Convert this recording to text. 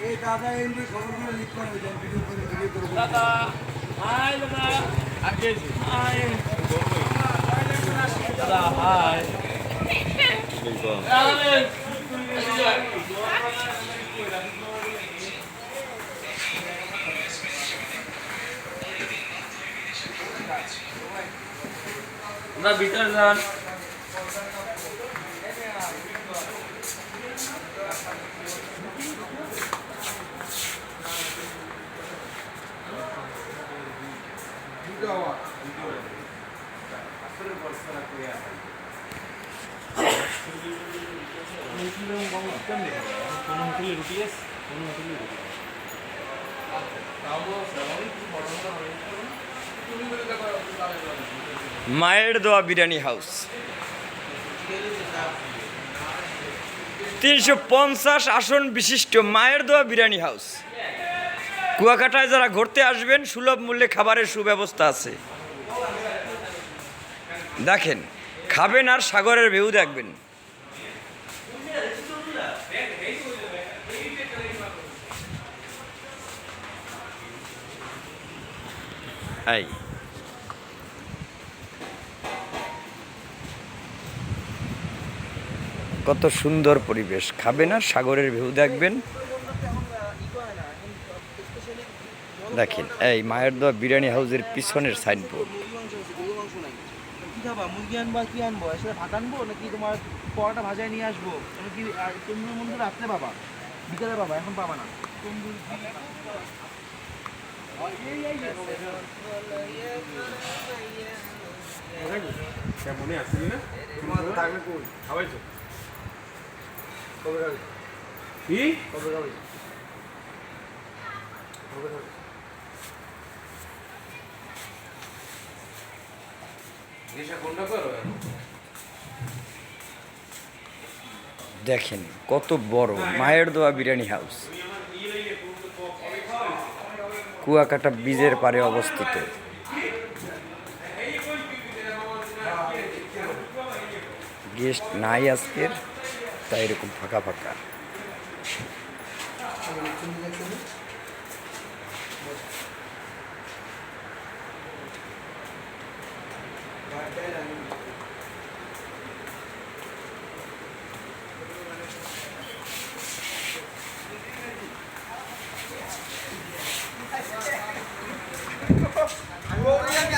এই দাদা এমনি খবরগুলো লিখ করে ভিডিও করে দাদা হাই দাদা আগে হাই দাদা হাই আমরা ভিতরে যান মায়ের দোয়া বিরিয়ানি হাউস 350 আসন বিশিষ্ট মায়ের দোয়া বিরিয়ানি হাউস। কুয়াকাটায় যারা ঘুরতে আসবেন সুলভ মূল্যে খাবারের সুব্যবস্থা আছে। দেখেন, খাবেন আর সাগরের ভিউ দেখবেন। এই কত সুন্দর পরিবেশ, খাবেন আর সাগরের ভিউ দেখবেন। দেখেন এই মায়ের দোয়া বিরিয়ানি হাউসের পিছনের সাইনবোর্ড। কি খাবা, মুরগি আনবা কি আনবো, এসে ভাত আনবো নাকি তোমার পরোটা ভাজায় নিয়ে আসবো? তুমি কি তন্দুর মন্দুর রাত্রে পাবা, বিকালে পাবা, এখন পাবা না। তন্দুর মনে আসছিল না থাকবে কই খাওয়াইছো কবে খাবে, কি কবে খাবে, কবে খাবে? দেখেন কত বড় মায়ের দোয়া বিরিয়ানি হাউস, কুয়াকাটা ব্রিজের পারে অবস্থিত। গেস্ট নাই আজকের, তাই এরকম ফাঁকা ফাঁকা। আমি